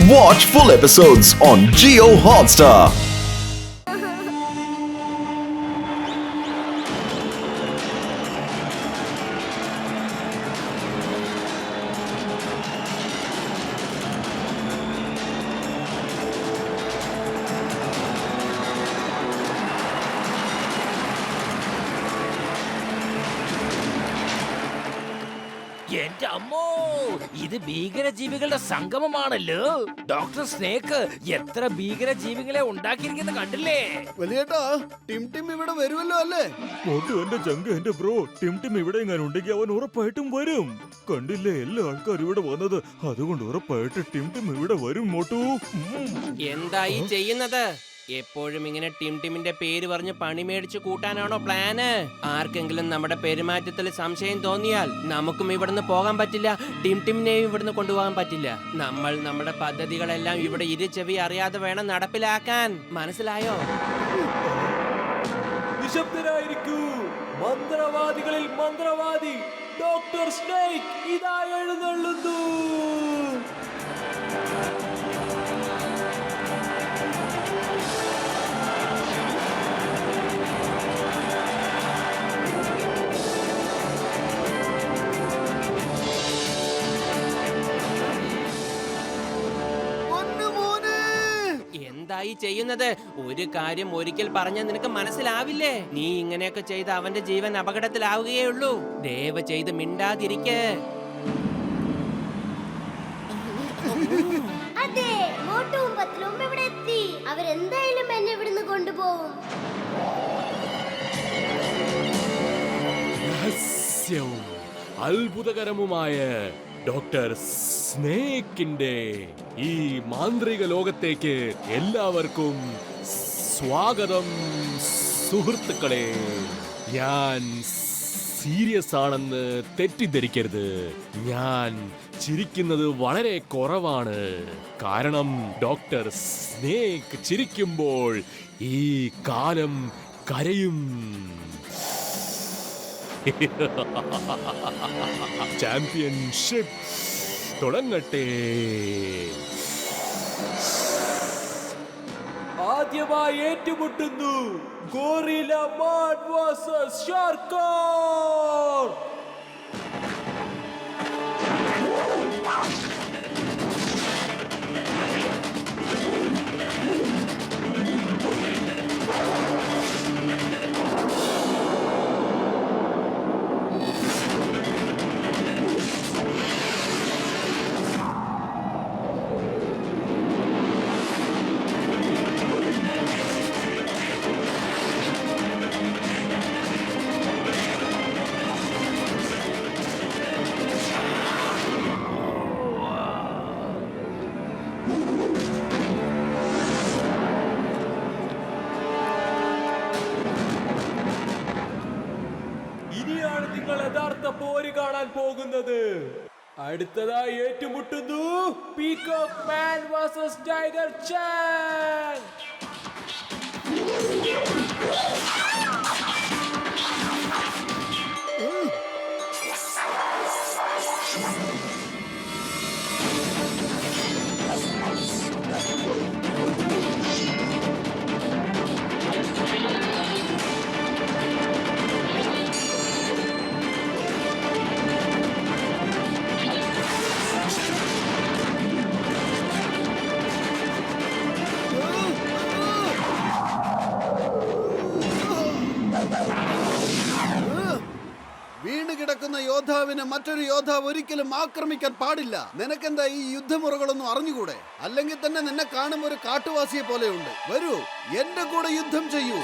Watch full episodes on Jio Hotstar. എന്റെ അമ്മോ, ഇത് ഭീകരജീവികളുടെ സംഗമമാണല്ലോ. ഡോക്ടർ സ്നേക്ക് എത്ര ഭീകരജീവികളെ ഉണ്ടാക്കിയിരിക്കുന്ന കണ്ടില്ലേ? വലിയേട്ടാ, ടിം ടിം ഇവിടെ വരുമല്ലോ അല്ലേ? എന്റെ ചങ്ക്, എന്റെ ബ്രോ ടിം ഇവിടെ എങ്ങനെ ഉണ്ടെങ്കിൽ അവൻ ഉറപ്പായിട്ടും വരും. കണ്ടില്ലേ എല്ലാ ആൾക്കാരും ഇവിടെ വന്നത്, അതുകൊണ്ട് ഉറപ്പായിട്ട് ടിം ഇവിടെ വരും. മോട്ടു എന്തായി ചെയ്യുന്നത്? എപ്പോഴും ഇങ്ങനെ ടിമിന്റെ പേര് പറഞ്ഞ് പണി മേടിച്ച് കൂട്ടാനാണോ പ്ലാന്? ആർക്കെങ്കിലും നമ്മുടെ പെരുമാറ്റത്തിൽ സംശയം തോന്നിയാൽ നമുക്കും ഇവിടുന്ന് പോകാൻ പറ്റില്ല, ടിമിനെയും ഇവിടുന്ന് കൊണ്ടുപോകാൻ പറ്റില്ല. നമ്മൾ നമ്മുടെ പദ്ധതികളെല്ലാം ഇവിടെ ഇരുചെവി അറിയാതെ വേണം നടപ്പിലാക്കാൻ. മനസ്സിലായോ? നിശബ്ദരായിരിക്കൂ, മന്ത്രവാദികളിൽ മന്ത്രവാദി ഡോക്ടർ സ്നേക്ക് ഇതാ എഴുന്നള്ളുന്നു. എന്തായി ചെയ്യുന്നത്? ഒരു കാര്യം ഒരിക്കൽ പറഞ്ഞാൽ നിനക്ക് മനസ്സിലാവില്ലേ? നീ ഇങ്ങനെയൊക്കെ ചെയ്ത് അവന്റെ ജീവൻ അപകടത്തിലാവുകയേ ഉള്ളൂ. ദയവ് ചെയ്ത് മിണ്ടാതിരിക്കെ. അതെ, മോട്ടുവും പത്ലവും ഇവിടെ എത്തി. അവരെന്തായാലും എന്നെ ഇവിടുന്ന് കൊണ്ടുപോകും. രഹസ്യവും അത്ഭുതകരവുമായ ഡോക്ടർ സ്നേക്കിന്റെ ഈ മാന്ത്രിക ലോകത്തേക്ക് എല്ലാവർക്കും സ്വാഗതം. സുഹൃത്തുക്കളെ, ഞാൻ സീരിയസ് ആണെന്ന് തെറ്റിദ്ധരിക്കരുത്. ഞാൻ ചിരിക്കുന്നത് വളരെ കുറവാണ്. കാരണം ഡോക്ടർ സ്നേക്ക് ചിരിക്കുമ്പോൾ ഈ കാലം കരയും. ചാമ്പ്യൻഷിപ്പ് തുടങ്ങട്ടെ. ആദ്യമായി ഏറ്റുമുട്ടുന്നു ഗോറില്ല മാൻ വേഴ്സസ് ഷാർക്കോർ. ഇനിയാണ് നിങ്ങൾ യഥാർത്ഥ പോര് കാണാൻ പോകുന്നത്. അടുത്തതായി ഏറ്റുമുട്ടുന്നു പീകോക്ക് മാൻ വേഴ്സസ് ടൈഗർ ചാൻ. വീണ് കിടക്കുന്ന യോദ്ധാവിനെ മറ്റൊരു യോദ്ധാവ് ഒരിക്കലും ആക്രമിക്കാൻ പാടില്ല. നിനക്കെന്താ ഈ യുദ്ധമുറകളൊന്നും അറിഞ്ഞുകൂടെ? അല്ലെങ്കിൽ തന്നെ നിന്നെ കാണുമ്പോൾ ഒരു കാട്ടുവാസിയെ പോലെയുണ്ട്. വരൂ, എന്റെ കൂടെ യുദ്ധം ചെയ്യൂ.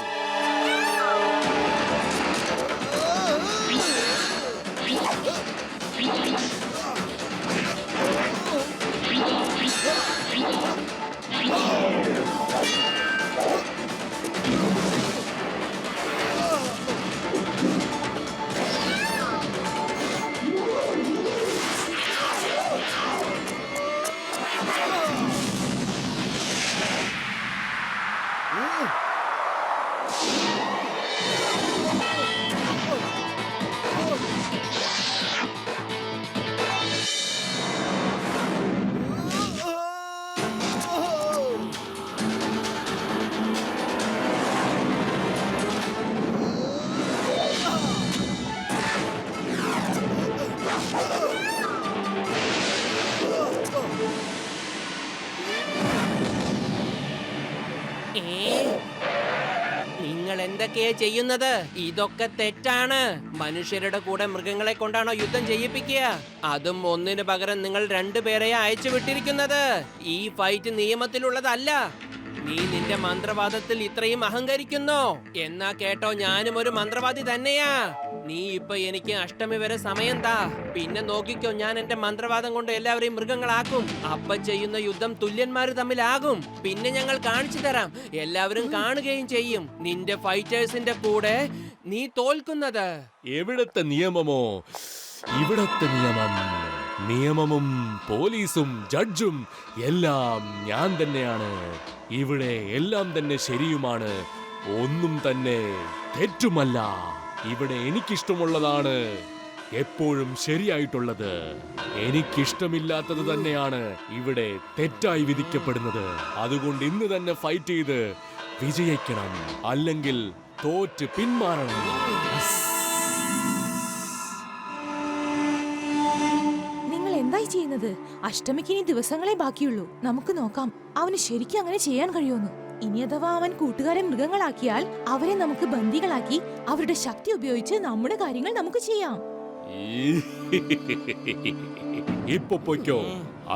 നിങ്ങൾ എന്തൊക്കെയാ ചെയ്യുന്നത്? ഇതൊക്കെ തെറ്റാണ്. മനുഷ്യരുടെ കൂടെ മൃഗങ്ങളെ കൊണ്ടാണോ യുദ്ധം ചെയ്യിപ്പിക്കുക? അതും ഒന്നിനു പകരം നിങ്ങൾ രണ്ടുപേരെയാ അയച്ചു വിട്ടിരിക്കുന്നത്. ഈ ഫൈറ്റ് നിയമത്തിലുള്ളതല്ല. നീ നിന്റെ മന്ത്രവാദത്തിൽ ഇത്രയും അഹങ്കരിക്കുന്നു. എന്നാ കേട്ടോ, ഞാനും ഒരു മന്ത്രവാദി തന്നെയാ. നീ ഇപ്പൊ എനിക്ക് അഷ്ടമി വരെ സമയം താ. പിന്നെ നോക്കിക്കോ, ഞാൻ എന്റെ മന്ത്രവാദം കൊണ്ട് എല്ലാവരെയും മൃഗങ്ങളാക്കും. അപ്പ ചെയ്യുന്ന യുദ്ധം തുല്യന്മാര് തമ്മിലാകും. പിന്നെ ഞങ്ങൾ കാണിച്ചു തരാം. എല്ലാവരും കാണുകയും ചെയ്യും നിന്റെ ഫൈറ്റേഴ്സിന്റെ കൂടെ നീ തോൽക്കുന്നത്. എവിടത്തെ നിയമമോ ഇവിടത്തെ നിയമം. നിയമവും പോലീസും ജഡ്ജും എല്ലാം ഞാൻ തന്നെയാണ്. ഇവിടെ എല്ലാം തന്നെ ശരിയുമാണ്, ഒന്നും തന്നെ തെറ്റുമല്ല. ഇവിടെ എനിക്കിഷ്ടമുള്ളതാണ് എപ്പോഴും ശരിയായിട്ടുള്ളത്. എനിക്കിഷ്ടമില്ലാത്തത് തന്നെയാണ് ഇവിടെ തെറ്റായി വിധിക്കപ്പെടുന്നത്. അതുകൊണ്ട് ഇന്ന് തന്നെ ഫൈറ്റ് ചെയ്ത് വിജയിക്കണം, അല്ലെങ്കിൽ തോറ്റ് പിന്മാറണം. എന്തായി ചെയ്യുന്നത്? അഷ്ടമിക്ക് ഇനി ദിവസങ്ങളെ ബാക്കിയുള്ളൂ. നമുക്ക് നോക്കാം അവന് ശരിക്കും അങ്ങനെ ചെയ്യാൻ കഴിയുമെന്ന്. ഇനി അഥവാ അവൻ കൂട്ടുകാരെ മൃഗങ്ങളാക്കിയാൽ അവരെ നമുക്ക് ബന്ദികളാക്കി അവരുടെ ശക്തി ഉപയോഗിച്ച് നമ്മുടെ കാര്യങ്ങൾ നമുക്ക് ചെയ്യാം. ഇപ്പൊ പൊയ്ക്കോ.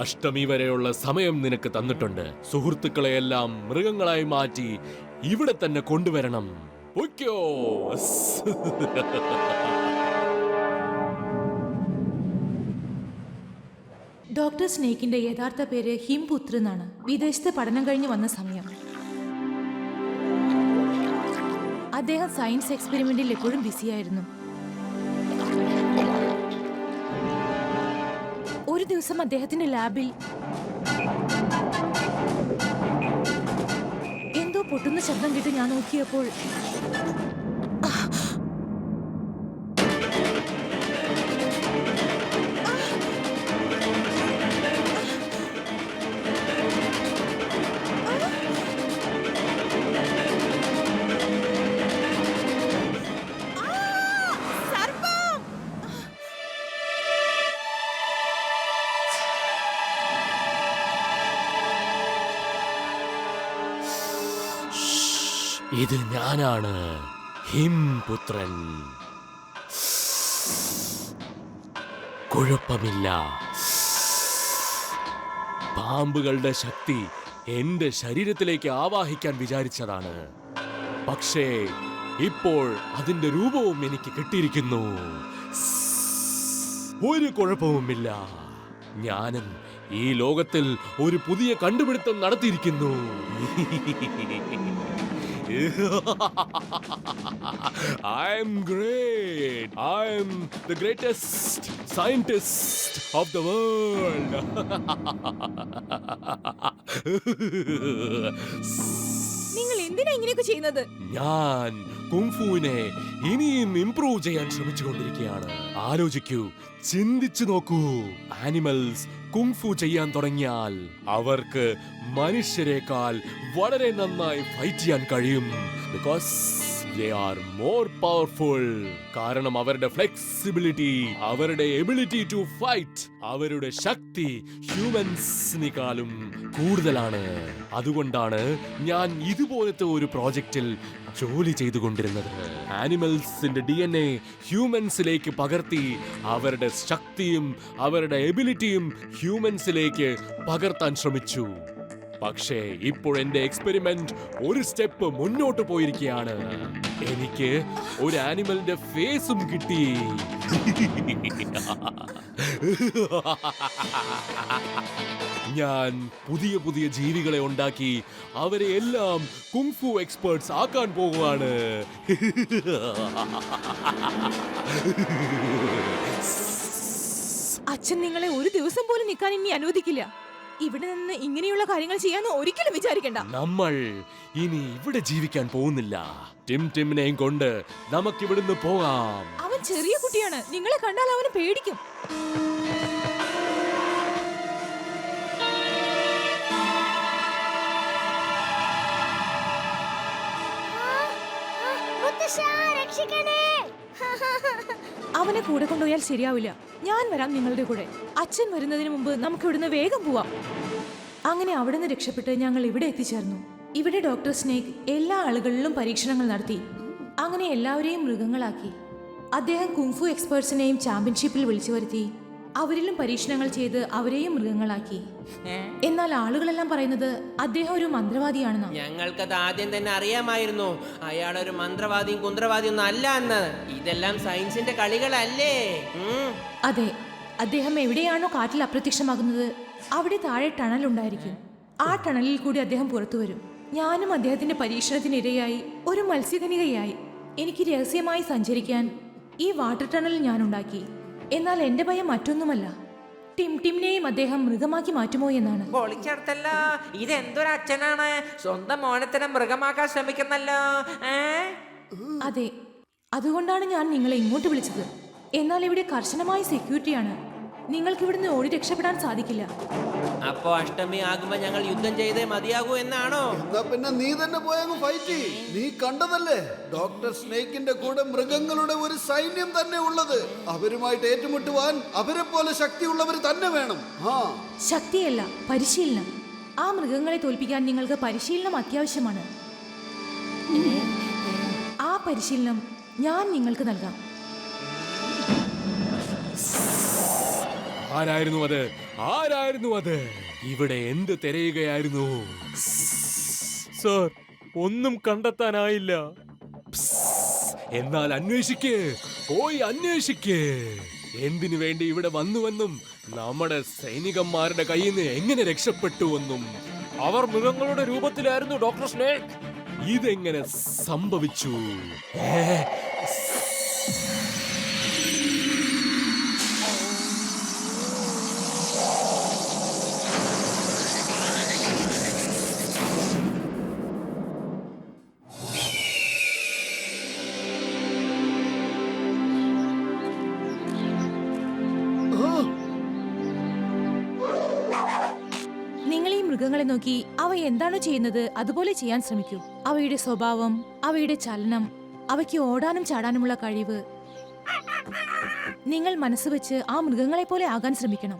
അഷ്ടമി വരെയുള്ള സമയം നിനക്ക് തന്നിട്ടുണ്ട്. സുഹൃത്തുക്കളെയെല്ലാം മൃഗങ്ങളായി മാറ്റി ഇവിടെ തന്നെ കൊണ്ടുവരണം. പൊയ്ക്കോ. ഡോക്ടർ സ്നേക്കിന്റെ യഥാർത്ഥ പേര് ഹിംപുത്ര എന്നാണ്. വിദേശത്ത് പഠനം കഴിഞ്ഞ് വന്ന സമയം അദ്ദേഹം സയൻസ് എക്സ്പെരിമെന്റിൽ എപ്പോഴും ബിസിയായിരുന്നു. ഒരു ദിവസം അദ്ദേഹത്തിന്റെ ലാബിൽ എന്തോ പൊട്ടുന്ന ശബ്ദം കേട്ട് ഞാൻ നോക്കിയപ്പോൾ ഇത് ഞാനാണ്, ഹിംപുത്രൻ. കുഴപ്പമില്ല. പാമ്പുകളുടെ ശക്തി എന്റെ ശരീരത്തിലേക്ക് ആവാഹിക്കാൻ വിചാരിച്ചതാണ്. പക്ഷേ ഇപ്പോൾ അതിന്റെ രൂപവും എനിക്ക് കിട്ടിയിരിക്കുന്നു. ഒരു കുഴപ്പവുമില്ല. ഞാനും ഈ ലോകത്തിൽ ഒരു പുതിയ കണ്ടുപിടുത്തം നടത്തിയിരിക്കുന്നു. I'm great. I'm the greatest scientist of the world. നിങ്ങൾ എന്തിനാ ഇങ്ങനെയൊക്കെ ചെയ്യുന്നത്? ഞാൻ കുങ്ഫുവിനെ ഇനിയും ഇംപ്രൂവ് ചെയ്യാൻ ശ്രമിച്ചുകൊണ്ടിരിക്കുകയാണ്. ആലോചിക്കൂ, ചിന്തിച്ചു നോക്കൂ. ആനിമൽസ് കുങ്ഫു ചെയ്യാൻ തുടങ്ങിയാൽ അവർക്ക് മനുഷ്യരെക്കാൾ വളരെ നന്നായി ഫൈറ്റ് ചെയ്യാൻ കഴിയും. Because they are more powerful. കാരണം അവരുടെ ഫ്ലെക്സിബിലിറ്റി, അവരുടെ എബിലിറ്റി ടു ഫൈറ്റ്, അവരുടെ ശക്തി ഹ്യൂമൻസിനെക്കാളും കൂടുതലാണ്. അതുകൊണ്ടാണ് ഞാൻ ഇതുപോലത്തെ ഒരു പ്രോജക്റ്റിൽ ജോലി ചെയ്തുകൊണ്ടിരുന്നത്. ആനിമൽസിന്റെ DNA ഹ്യൂമൻസിലേക്ക് പകർത്തി അവരുടെ ശക്തിയും അവരുടെ എബിലിറ്റിയും ഹ്യൂമൻസിലേക്ക് പകർത്താൻ ശ്രമിച്ചു. പക്ഷേ ഇപ്പോൾ എന്റെ എക്സ്പെരിമെന്റ് ഒരു സ്റ്റെപ്പ് മുന്നോട്ട് പോയിരിക്കുകയാണ്. എനിക്ക് ഒരു ആനിമലിന്റെ ഫേസും കിട്ടി. ഞാൻ പുതിയ പുതിയ ജീവികളെ ഉണ്ടാക്കി അവരെ എല്ലാം കുങ്ഫു എക്സ്പേർട്സ് ആക്കാൻ പോകുകയാണ്. അച്ഛൻ നിങ്ങളെ ഒരു ദിവസം പോലും നിൽക്കാൻ ഇനി അനുവദിക്കില്ല. ഇവിടെ നിന്ന് ഇങ്ങനെയുള്ള കാര്യങ്ങൾ ചെയ്യാന്ന് ഒരിക്കലും വിചാരിക്കണ്ട. നമ്മൾ ഇനി ഇവിടെ ജീവിക്കാൻ പോകുന്നില്ല. ടിമിനെയും കൊണ്ട് നമുക്കിവിടുന്ന് പോകാം. അവൻ ചെറിയ കുട്ടിയാണ്. നിങ്ങളെ കണ്ടാൽ അവന് പേടിക്കും. അവനെ കൂടെ കൊണ്ടുപോയാൽ ശരിയാവില്ല. ഞാൻ വരാം നിങ്ങളുടെ കൂടെ. അച്ഛൻ വരുന്നതിന് മുമ്പ് നമുക്ക് ഇവിടുന്ന് വേഗം പോവാം. അങ്ങനെ അവിടെ നിന്ന് രക്ഷപ്പെട്ട് ഞങ്ങൾ ഇവിടെ എത്തിച്ചേർന്നു. ഇവിടെ ഡോക്ടർ സ്നേക് എല്ലാ ആളുകളിലും പരീക്ഷണങ്ങൾ നടത്തി. അങ്ങനെ എല്ലാവരെയും മൃഗങ്ങളാക്കി. അദ്ദേഹം കുങ്ഫു എക്സ്പേർട്സിനെയും ചാമ്പ്യൻഷിപ്പിൽ വിളിച്ചു വരുത്തി. അവരിലും പരീക്ഷണങ്ങൾ ചെയ്ത് അവരെയും മൃഗങ്ങളാക്കി. എന്നാൽ ആളുകളെല്ലാം പറയുന്നത് അദ്ദേഹം ഒരു മന്ത്രവാദിയാണെന്ന്. ഞങ്ങൾക്കത് ആദ്യം തന്നെ അറിയാമായിരുന്നു. അയാൾ ഒരു മന്ത്രവാദിയും കുന്ത്രവാദിയും ഒന്നും അല്ല എന്ന്. ഇതെല്ലാം സയൻസിന്റെ കളികളല്ലേ? അതെ, അദ്ദേഹം എവിടെയാണോ കാറ്റിൽ അപ്രത്യക്ഷമാകുന്നത് അവിടെ താഴെ ടണൽ ഉണ്ടായിരിക്കും. ആ ടണലിൽ കൂടി അദ്ദേഹം പുറത്തു വരും. ഞാനും അദ്ദേഹത്തിന്റെ പരീക്ഷണത്തിനിരയായി ഒരു മത്സ്യകനികയായി. എനിക്ക് രഹസ്യമായി സഞ്ചരിക്കാൻ ഈ വാട്ടർ ടണൽ ഞാൻ ഉണ്ടാക്കി. എന്നാൽ എന്റെ ഭയം മറ്റൊന്നുമല്ല, ടിംനെയും അദ്ദേഹം മൃഗമാക്കി മാറ്റുമോ എന്നാണ്. പൊളിച്ചെടുത്തല്ലോ. ഇതെന്തൊരു അച്ഛനാണ്, സ്വന്തം മോനത്തിനെ മൃഗമാക്കാൻ ശ്രമിക്കുന്നല്ലോ. അതെ, അതുകൊണ്ടാണ് ഞാൻ നിങ്ങളെ ഇങ്ങോട്ട് വിളിച്ചത്. എന്നാൽ ഇവിടെ കർശനമായ സെക്യൂരിറ്റിയാണ്. നിങ്ങൾക്ക് ഇവിടുന്ന് ഓടി രക്ഷപ്പെടാൻ സാധിക്കില്ല. അപ്പോ അഷ്ടമി ആകുമ്പോ ഞങ്ങൾ യുദ്ധം ചെയ്തേ മതിയാകൂ എന്നാണോ? എന്നാ പിന്നെ നീ തന്നെ പോയങ്ങ് ഫൈറ്റ് ചെയ്യ്. നീ കണ്ടതല്ലേ ഡോക്ടർ സ്നേക്കിന്റെ കൂടെ മൃഗങ്ങളുടെ ഒരു സൈന്യം തന്നെ ഉള്ളത്. അവരുമായിട്ട് ഏറ്റുമുട്ടുവാൻ അവരെ പോലെ ശക്തിയുള്ളവർ തന്നെ വേണം. ശക്തിയല്ല, പരിശീലനം. ആ മൃഗങ്ങളെ തോൽപ്പിക്കാൻ നിങ്ങൾക്ക് പരിശീലനം അത്യാവശ്യമാണ്. ആ പരിശീലനം ഞാൻ നിങ്ങൾക്ക് നൽകാം. ആരായിരുന്നു അത്? ആരായിരുന്നു അത്? ഇവിടെ എന്ത് തിരയുകയായിരുന്നു? സർ, ഒന്നും കണ്ടെത്താനായില്ല. എന്നാൽ അന്വേഷിക്കേ, പോയി അന്വേഷിക്കേ. എന്തിനു വേണ്ടി ഇവിടെ വന്നുവെന്നും നമ്മുടെ സൈനികന്മാരുടെ കയ്യിൽ നിന്ന് എങ്ങനെ രക്ഷപ്പെട്ടുവെന്നും. അവർ മൃഗങ്ങളുടെ രൂപത്തിലായിരുന്നു ഡോക്ടർ സ്നേക്. ഇതെങ്ങനെ സംഭവിച്ചു? നിങ്ങൾ ഈ മൃഗങ്ങളെ നോക്കി അവ എന്താണോ ചെയ്യുന്നത് അതുപോലെ ചെയ്യാൻ ശ്രമിക്കൂ. അവയുടെ സ്വഭാവം, അവയുടെ ചലനം, അവയ്ക്ക് ഓടാനും ചാടാനുമുള്ള കഴിവ്. നിങ്ങൾ മനസ്സ് വെച്ച് ആ മൃഗങ്ങളെ പോലെ ആകാൻ ശ്രമിക്കണം.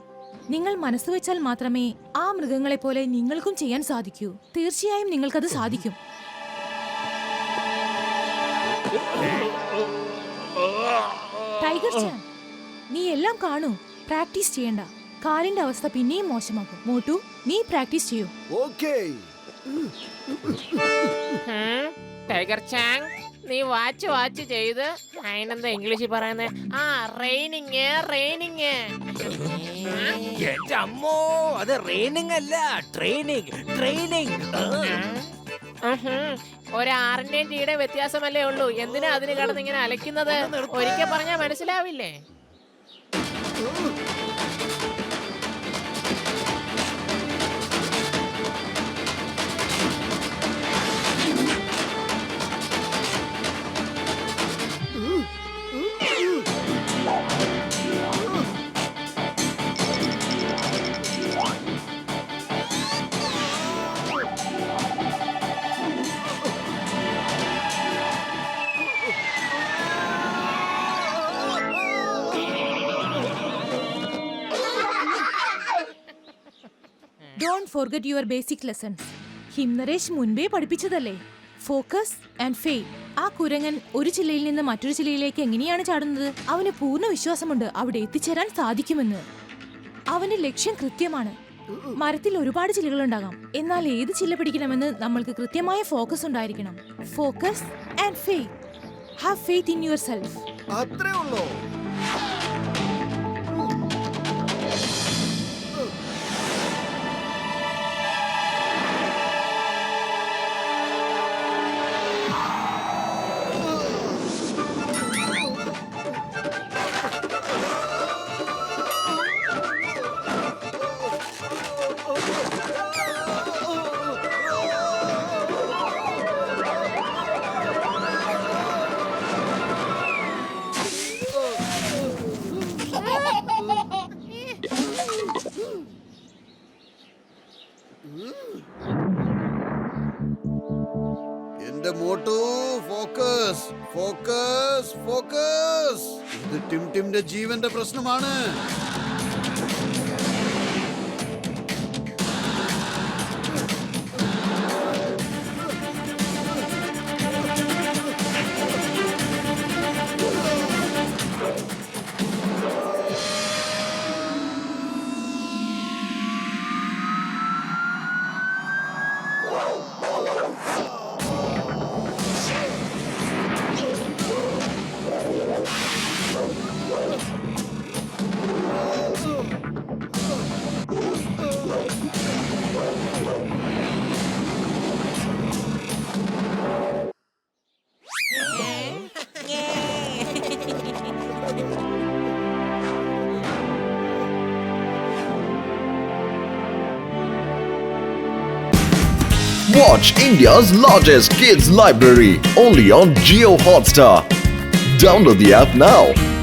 നിങ്ങൾ മനസ്സ് വെച്ചാൽ മാത്രമേ ആ മൃഗങ്ങളെ പോലെ നിങ്ങൾക്കും ചെയ്യാൻ സാധിക്കൂ. തീർച്ചയായും നിങ്ങൾക്കത് സാധിക്കും. ടൈഗർ ചാൻ, നീ എല്ലാം കാണൂ. പ്രാക്ടീസ് ചെയ്യണ്ട. കാലിന്റെ അവസ്ഥ പിന്നെയും മോശമാകും. മോട്ടു, നീ പ്രാക്ടീസ് ചെയ്യൂ. ഓക്കേ. ടൈഗർ ചാങ്, നീ വാച്ച് ചെയ്ത് അതിനെന്താ ഇംഗ്ലീഷിൽ പറയുന്നത്? റെയിനിങ്. എന്റെ അമ്മോ, അത് റെയിനിങ് അല്ല, ട്രെയിനിങ്. ഒരു ആറിന്റെയും ടീയുടെ വ്യത്യാസമല്ലേ ഉള്ളൂ. എന്തിനാ അതിന് കിടന്ന് ഇങ്ങനെ അലക്കുന്നത്? ഒരിക്കൽ പറഞ്ഞാൽ മനസ്സിലാവില്ലേ? Don't forget your basic lessons. ഹിംനരേഷ് മുൻപേ പഠിപ്പിച്ചതല്ലേ? Focus and faith. ആ കുരങ്ങൻ ഒരു ചില്ലയിൽ നിന്ന് മറ്റൊരു ചില്ലയിലേക്ക് എങ്ങനെയാണ് ചാടുന്നത്? അവന് പൂർണ്ണ വിശ്വാസമുണ്ട് അവിടെ എത്തിച്ചേരാൻ സാധിക്കുമെന്ന്. അവന്റെ ലക്ഷ്യം കൃത്യമാണ്. മരത്തിൽ ഒരുപാട് ചില്ലകളുണ്ടാകാം, എന്നാൽ ഏത് ചില്ല പിടിക്കണമെന്ന് നമ്മൾക്ക് കൃത്യമായ ഫോക്കസ് ഉണ്ടായിരിക്കണം. Focus and faith. Have faith in your self. അത്രേ ഉള്ളൂ. എന്റെ മോട്ടു, ഫോക്കസ്. ഇത് ടിംന്റെ ജീവന്റെ പ്രശ്നമാണ്. Watch India's largest kids library only on Jio Hotstar. Download the app now.